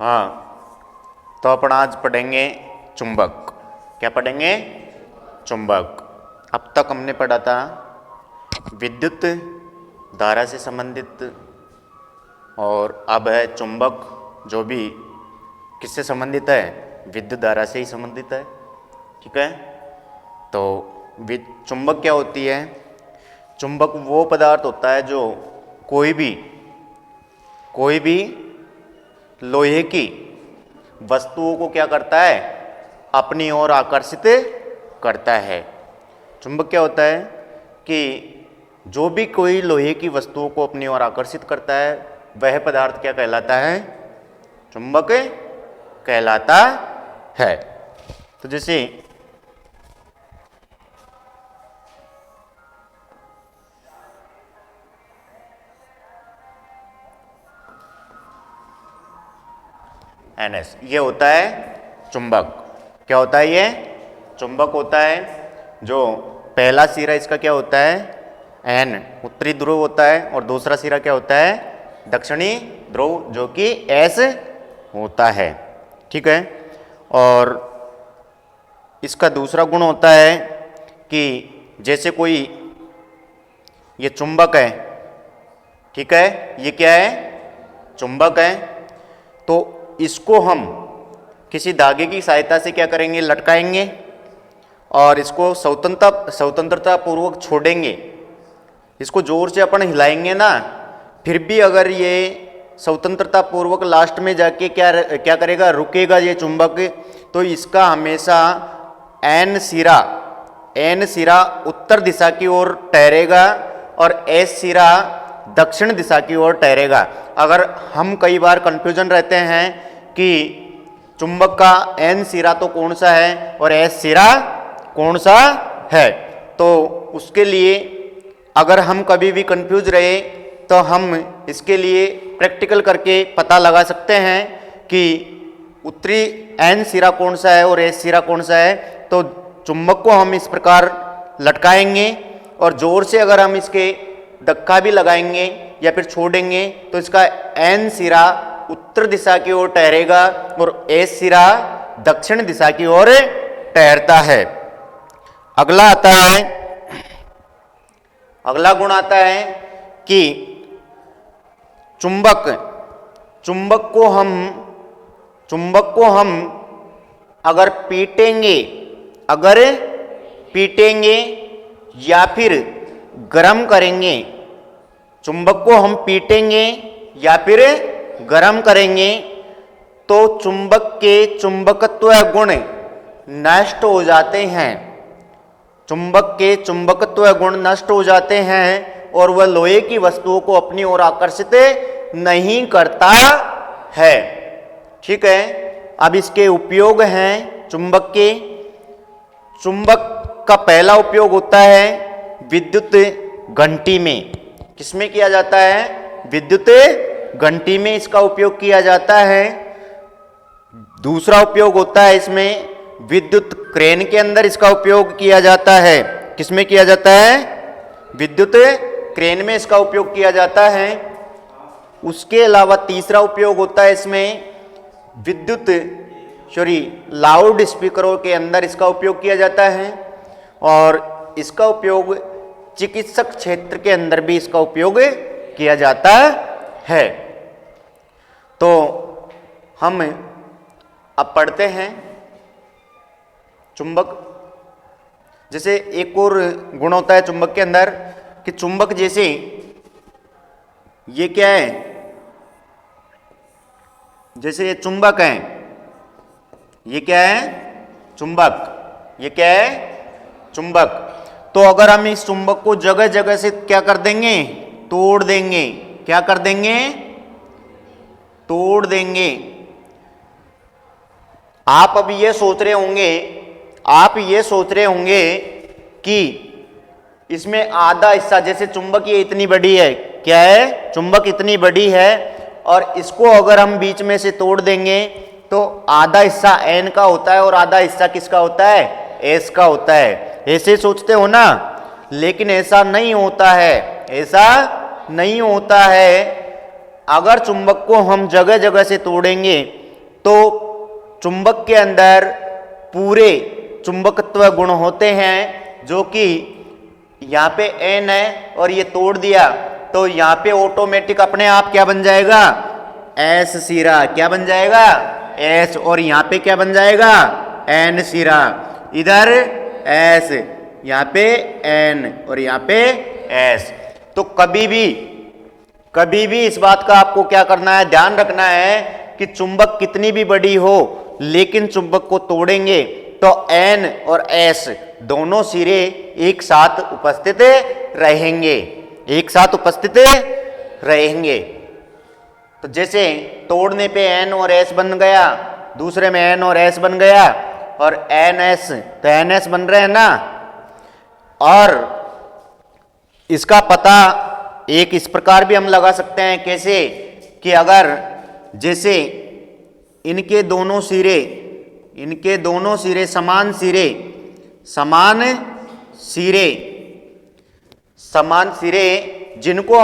हाँ, तो अपन आज पढ़ेंगे चुंबक। क्या पढ़ेंगे? चुंबक। अब तक हमने पढ़ा था विद्युत धारा से संबंधित, और अब है चुंबक, जो भी किससे संबंधित है? विद्युत धारा से ही संबंधित है। ठीक है, तो चुंबक क्या होती है? चुंबक वो पदार्थ होता है जो कोई भी लोहे की वस्तुओं को क्या करता है? अपनी ओर आकर्षित करता है। चुंबक क्या होता है कि जो भी कोई लोहे की वस्तुओं को अपनी ओर आकर्षित करता है, वह पदार्थ क्या कहलाता है? चुंबक कहलाता है। तो जैसे NS, ये होता है चुंबक। क्या होता है ये? चुंबक होता है। जो पहला सिरा इसका क्या होता है? N, उत्तरी ध्रुव होता है, और दूसरा सिरा क्या होता है? दक्षिणी ध्रुव, जो कि S होता है। ठीक है, और इसका दूसरा गुण होता है कि जैसे कोई ये चुंबक है, ठीक है, ये क्या है? चुंबक है। तो इसको हम किसी धागे की सहायता से क्या करेंगे? लटकाएंगे, और इसको स्वतंत्रता पूर्वक छोड़ेंगे। इसको जोर से अपन हिलाएंगे ना, फिर भी अगर ये स्वतंत्रता पूर्वक लास्ट में जाके क्या करेगा? रुकेगा ये चुंबक। तो इसका हमेशा N सिरा उत्तर दिशा की ओर ठहरेगा, और S सिरा दक्षिण दिशा की ओर ठहरेगा। अगर हम कई बार कंफ्यूजन रहते हैं कि चुंबक का N सिरा तो कौन सा है और S सिरा कौन सा है, तो उसके लिए अगर हम कभी भी कंफ्यूज रहे तो हम इसके लिए प्रैक्टिकल करके पता लगा सकते हैं कि उत्तरी N सिरा कौन सा है और S सिरा कौन सा है। तो चुंबक को हम इस प्रकार लटकाएंगे, और जोर से अगर हम इसके धक्का भी लगाएंगे या फिर छोड़ेंगे तो इसका N सिरा उत्तर दिशा की ओर ठहरेगा, और S सिरा दक्षिण दिशा की ओर ठहरता है। अगला गुण आता है कि चुंबक को हम अगर पीटेंगे या फिर गर्म करेंगे, चुंबक को हम पीटेंगे या फिर गर्म करेंगे, तो चुंबक के चुंबकत्व गुण नष्ट हो जाते हैं। चुंबक के चुंबकत्व गुण नष्ट हो जाते हैं, और वह लोहे की वस्तुओं को अपनी ओर आकर्षित नहीं करता है। ठीक है, अब इसके उपयोग हैं चुंबक के। चुंबक का पहला उपयोग होता है विद्युत घंटी में। किसमें किया जाता है? विद्युत घंटी में इसका उपयोग किया जाता है। दूसरा उपयोग होता है इसमें विद्युत क्रेन के अंदर इसका उपयोग किया जाता है। किसमें किया जाता है? विद्युत क्रेन में इसका उपयोग किया जाता है। उसके अलावा तीसरा उपयोग होता है इसमें लाउड स्पीकरों के अंदर इसका उपयोग किया जाता है, और इसका उपयोग चिकित्सक क्षेत्र के अंदर भी इसका उपयोग किया जाता है। तो हम अब पढ़ते हैं चुंबक। जैसे एक और गुण होता है चुंबक के अंदर कि चुंबक जैसे ये क्या है? जैसे ये चुंबक है, ये क्या है? चुंबक। ये क्या है? चुंबक। तो अगर हम इस चुंबक को जगह जगह से क्या कर देंगे? तोड़ देंगे। क्या कर देंगे? तोड़ देंगे। आप अब ये सोच रहे होंगे कि इसमें आधा हिस्सा, जैसे चुंबक ये इतनी बड़ी है, क्या है? चुंबक इतनी बड़ी है, और इसको अगर हम बीच में से तोड़ देंगे तो आधा हिस्सा N का होता है और आधा हिस्सा किसका होता है? S का होता है। ऐसे सोचते हो ना, लेकिन ऐसा नहीं होता है। ऐसा नहीं होता है। अगर चुंबक को हम जगह जगह से तोड़ेंगे तो चुंबक के अंदर पूरे चुंबकत्व गुण होते हैं, जो कि यहाँ पे N है और ये तोड़ दिया तो यहाँ पे ऑटोमेटिक अपने आप क्या बन जाएगा, S सिरा। क्या बन जाएगा, S। और यहाँ पे क्या बन जाएगा, N सिरा। इधर S, यहाँ पे N और यहाँ पे S। तो कभी भी इस बात का आपको क्या करना है, ध्यान रखना है कि चुंबक कितनी भी बड़ी हो, लेकिन चुंबक को तोड़ेंगे तो N और S दोनों सिरे एक साथ उपस्थित रहेंगे, एक साथ उपस्थित रहेंगे। तो जैसे तोड़ने पे N और S बन गया, दूसरे में N और S बन गया, और NS तो NS बन रहे हैं ना। और इसका पता एक इस प्रकार भी हम लगा सकते हैं, कैसे कि अगर जैसे इनके दोनों सिरे समान सिरे जिनको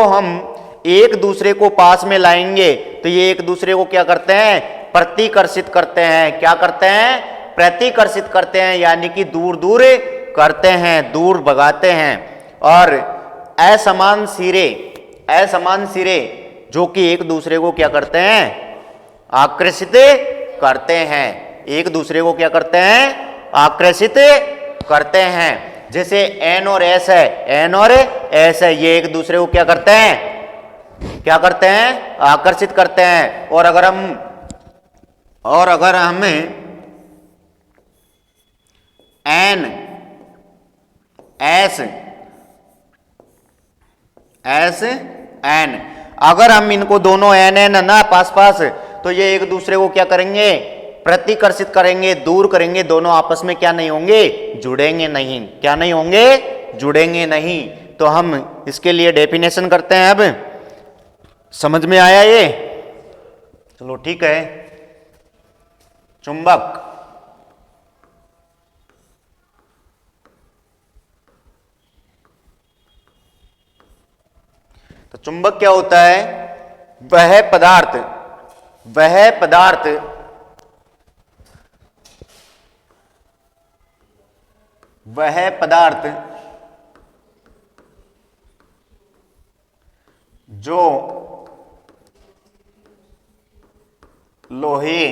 हम एक दूसरे को पास में लाएंगे तो ये एक दूसरे को क्या करते हैं, प्रतिकर्षित करते हैं। क्या करते हैं, प्रतिकर्षित करते हैं, यानी कि दूर दूर करते हैं, दूर भगाते हैं। और असमान सिरे जो कि एक दूसरे को क्या करते हैं, आकर्षित करते हैं, एक दूसरे को क्या करते हैं, आकर्षित करते हैं। जैसे N और S है, ये एक दूसरे को क्या करते हैं, आकर्षित करते हैं। और अगर हम N अगर हम इनको दोनों N ना पास तो ये एक दूसरे को क्या करेंगे, प्रतिकर्षित करेंगे, दूर करेंगे, दोनों आपस में क्या नहीं होंगे, जुड़ेंगे नहीं। क्या नहीं होंगे, जुड़ेंगे नहीं। तो हम इसके लिए डेफिनेशन करते हैं। अब समझ में आया ये, चलो ठीक है। चुंबक तो चुंबक क्या होता है, वह पदार्थ जो लोहे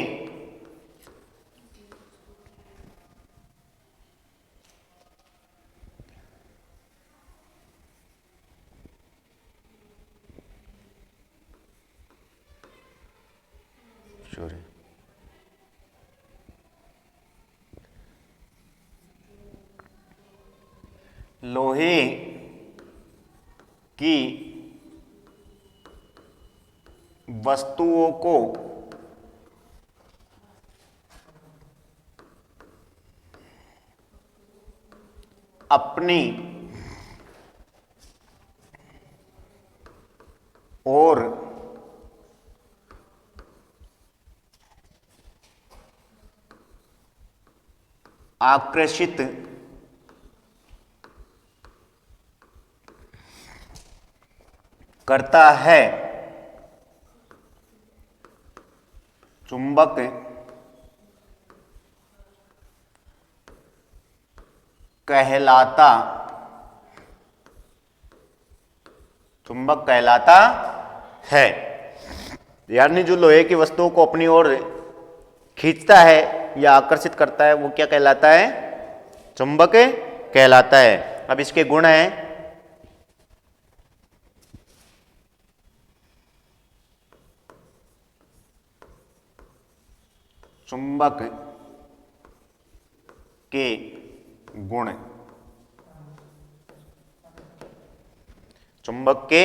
की वस्तुओं को अपनी ओर आकर्षित करता है, चुंबक कहलाता है। यानी जो लोहे की वस्तुओं को अपनी ओर खींचता है या आकर्षित करता है, वो क्या कहलाता है, चुंबक कहलाता है। अब इसके गुण हैं, चुंबक के गुण, चुंबक के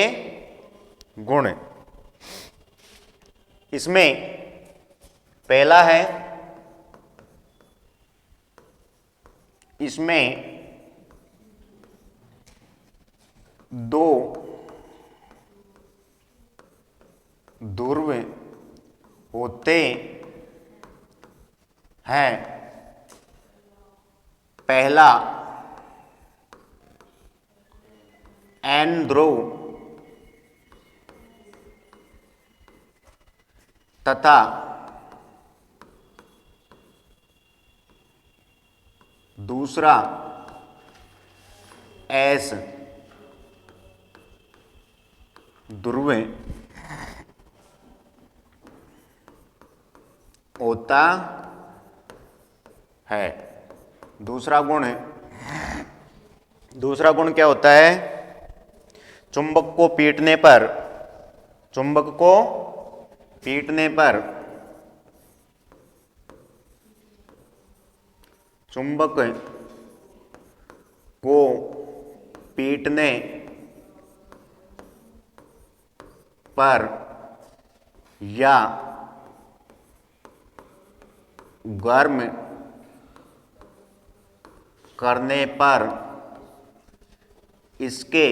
गुण। इसमें पहला है, इसमें दो ध्रुव होते हैं। पहला N ध्रुव तथा दूसरा एस ध्रुव होता है। दूसरा गुण क्या होता है? चुंबक को पीटने पर या गर्म करने पर इसके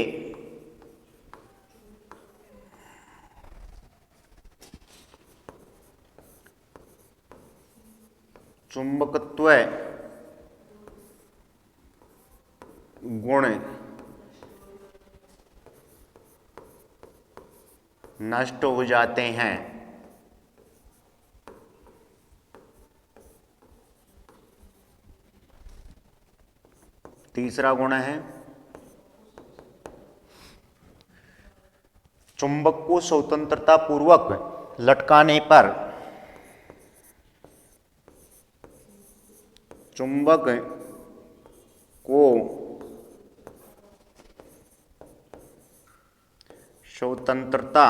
चुंबकत्व गुण नष्ट हो जाते हैं। तीसरा गुण है चुंबक को स्वतंत्रता पूर्वक लटकाने पर चुंबक को स्वतंत्रता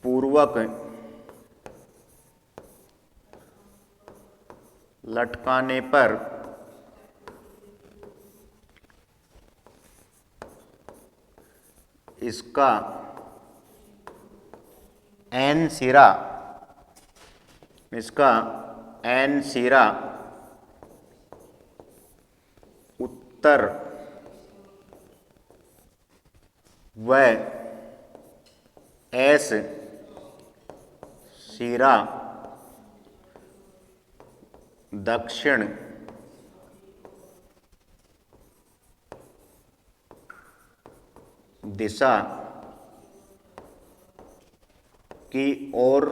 पूर्वक लटकाने पर इसका एन सिरा उत्तर व एस सिरा दक्षिण दिशा की ओर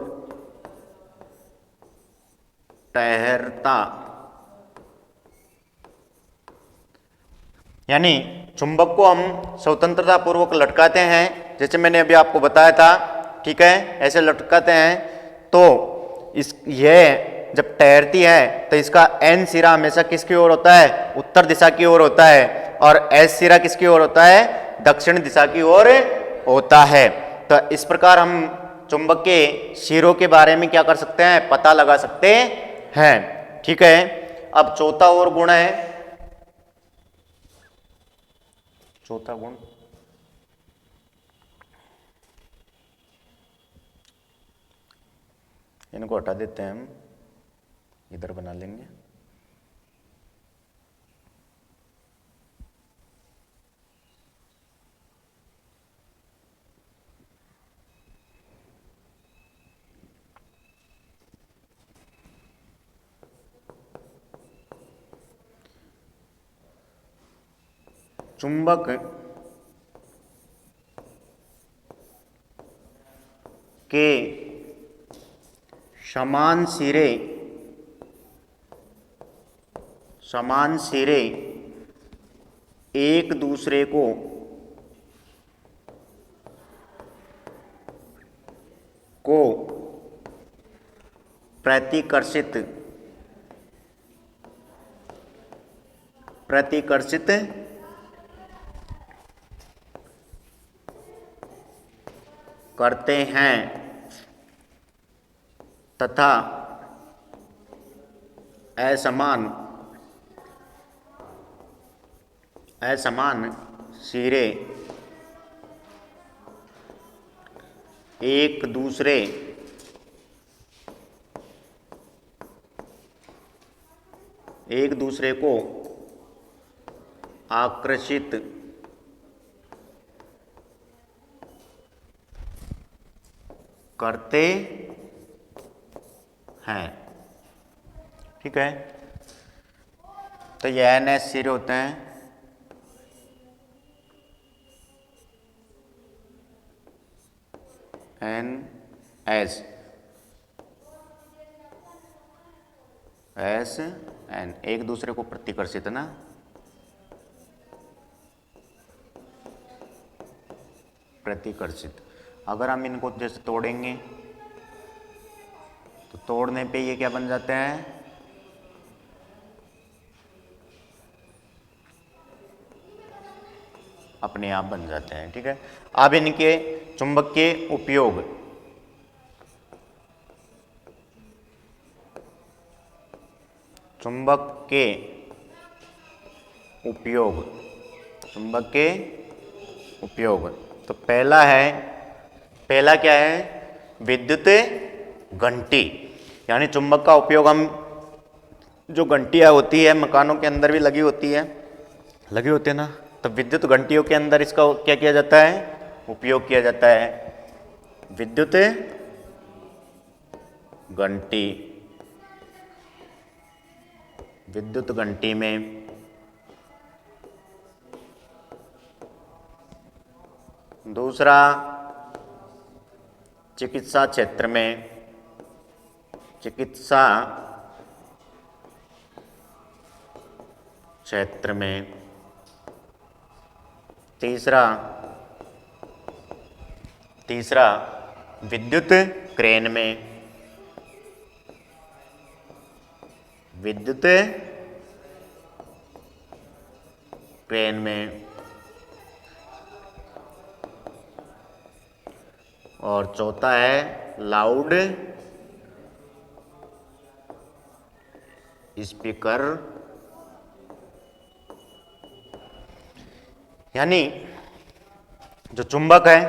ठहरता। यानी चुंबक को हम स्वतंत्रता पूर्वक लटकाते हैं, जैसे मैंने अभी आपको बताया था, ठीक है, ऐसे लटकाते हैं तो यह जब तैरती है तो इसका एन सिरा हमेशा किसकी ओर होता है? उत्तर दिशा की ओर होता है, और एस सिरा किसकी ओर होता है? दक्षिण दिशा की ओर होता है। तो इस प्रकार हम चुंबक के सिरों के बारे में क्या कर सकते हैं? पता लगा सकते हैं, ठीक है। अब चौथा और गुण है, चौथा गुण इनको हटा देते हैं, हम इधर बना लेंगे। चुंबक के समान सिरे एक दूसरे को प्रतिकर्षित करते हैं तथा असमान सिरे एक दूसरे को आकर्षित करते हैं, ठीक है। तो ये एन एस सिरे होते हैं, एन एस एस एन, एक दूसरे को प्रतिकर्षित ना, प्रतिकर्षित। अगर हम इनको जैसे तोड़ेंगे तो तोड़ने पे ये क्या बन जाते हैं, अपने आप बन जाते हैं। ठीक है, अब इनके चुंबक के उपयोग, चुंबक के उपयोग, चुंबक के उपयोग, तो पहला है, पहला क्या है, विद्युत घंटी, यानी चुंबक का उपयोग हम, जो घंटियाँ होती है मकानों के अंदर भी लगी होती है ना, तो विद्युत घंटियों के अंदर इसका क्या किया जाता है, उपयोग किया जाता है। विद्युत घंटी, विद्युत घंटी में दूसरा, चिकित्सा क्षेत्र में, चिकित्सा क्षेत्र में, तीसरा विद्युत क्रेन में, विद्युत क्रेन में, और चौथा है लाउड स्पीकर, यानी जो चुंबक है,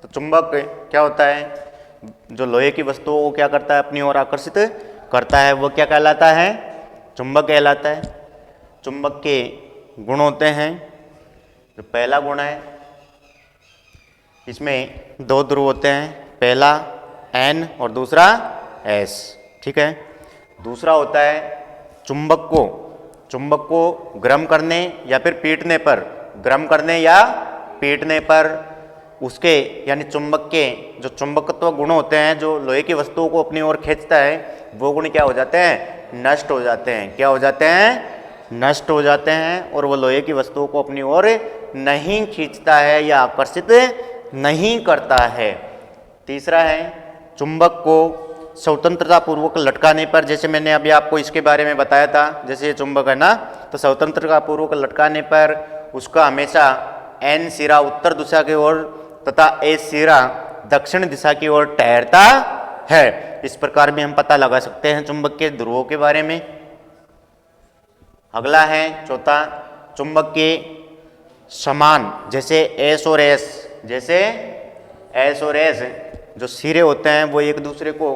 तो चुंबक क्या होता है, जो लोहे की वस्तुओं को क्या करता है, अपनी ओर आकर्षित करता है, वो क्या कहलाता है, चुंबक कहलाता है। चुंबक के गुण होते हैं, जो पहला गुण है, इसमें दो ध्रुव होते हैं, पहला N और दूसरा S। ठीक है, दूसरा होता है चुंबक को गर्म करने या फिर पीटने पर, गर्म करने या पीटने पर उसके, यानी चुंबक के जो चुंबकत्व गुण होते हैं, जो लोहे की वस्तुओं को अपनी ओर खींचता है, वो गुण क्या हो जाते हैं, नष्ट हो जाते हैं। क्या हो जाते हैं, नष्ट हो जाते हैं, और वो लोहे की वस्तुओं को अपनी ओर नहीं खींचता है या आकर्षित नहीं करता है। तीसरा है चुंबक को स्वतंत्रता पूर्वक लटकाने पर, जैसे मैंने अभी आपको इसके बारे में बताया था, जैसे ये चुंबक है ना, तो स्वतंत्रता पूर्वक लटकाने पर उसका हमेशा N सिरा उत्तर दिशा की ओर तथा S सिरा दक्षिण दिशा की ओर ठहरता है। इस प्रकार भी हम पता लगा सकते हैं चुंबक के ध्रुवों के बारे में। अगला है चौथा, चुंबक के समान, जैसे S और S, जैसे S और S जो सिरे होते हैं वो एक दूसरे को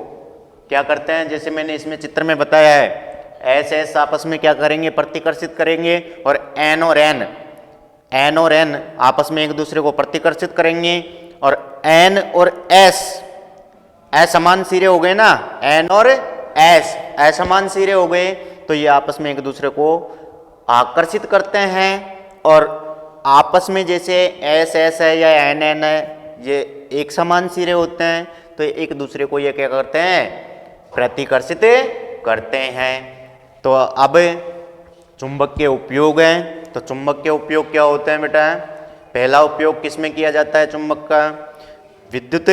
क्या करते हैं, जैसे मैंने इसमें चित्र में बताया है, S S आपस में क्या करेंगे, प्रतिकर्षित करेंगे, और N और N आपस में एक दूसरे को प्रतिकर्षित करेंगे, और N और S असमान सिरे हो गए ना, N और S असमान सिरे हो गए, तो ये आपस में एक दूसरे को आकर्षित करते हैं, और आपस में जैसे S S है या N N है, ये एक समान सिरे होते हैं, तो एक दूसरे को ये क्या करते हैं, प्रतिकर्षित करते हैं। तो अब चुंबक के उपयोग हैं, तो चुंबक के उपयोग क्या होते हैं बेटा, पहला उपयोग किस में किया जाता है चुंबक का, विद्युत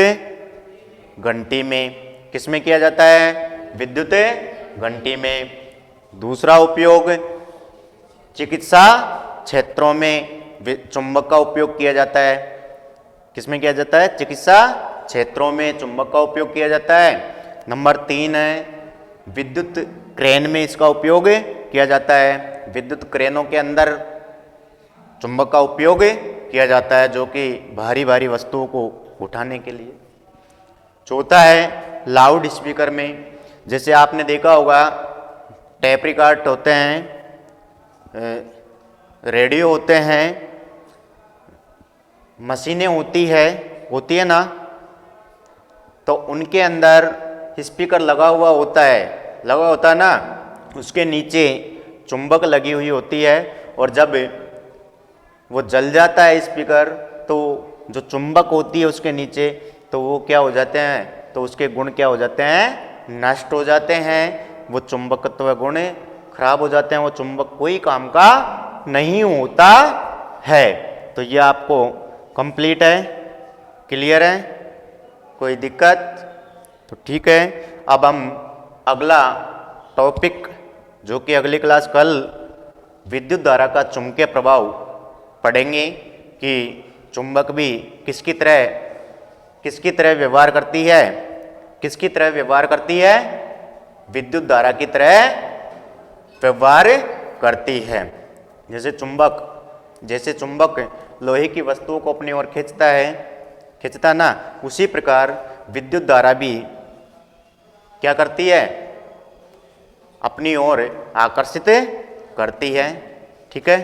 घंटी में, किस में किया जाता है, विद्युत घंटी में। दूसरा उपयोग चिकित्सा क्षेत्रों में चुंबक का उपयोग किया जाता है, किस में किया जाता है, चिकित्सा क्षेत्रों में चुंबक का उपयोग किया जाता है। नंबर 3 है विद्युत क्रेन में इसका उपयोग किया जाता है, विद्युत क्रेनों के अंदर चुंबक का उपयोग किया जाता है, जो कि भारी भारी वस्तुओं को उठाने के लिए। चौथा है लाउड स्पीकर में, जैसे आपने देखा होगा टेप रिकॉर्ड होते हैं, रेडियो होते हैं, मशीनें होती है ना, तो उनके अंदर स्पीकर लगा होता है ना, उसके नीचे चुंबक लगी हुई होती है, और जब वो जल जाता है स्पीकर, तो जो चुंबक होती है उसके नीचे, तो वो क्या हो जाते हैं, तो उसके गुण क्या हो जाते हैं, नष्ट हो जाते हैं, वो चुंबकत्व गुण खराब हो जाते हैं, वो चुंबक कोई काम का नहीं होता है। तो ये आपको कंप्लीट है, क्लियर है, कोई दिक्कत? तो ठीक है, अब हम अगला टॉपिक जो कि अगली क्लास कल विद्युत धारा का चुंबकीय प्रभाव पढ़ेंगे कि चुंबक भी किसकी तरह व्यवहार करती है, किसकी तरह व्यवहार करती है, विद्युत धारा की तरह व्यवहार करती है। जैसे चुंबक लोहे की वस्तुओं को अपनी ओर खींचता ना, उसी प्रकार विद्युत धारा भी क्या करती है, अपनी ओर आकर्षित करती है। ठीक है।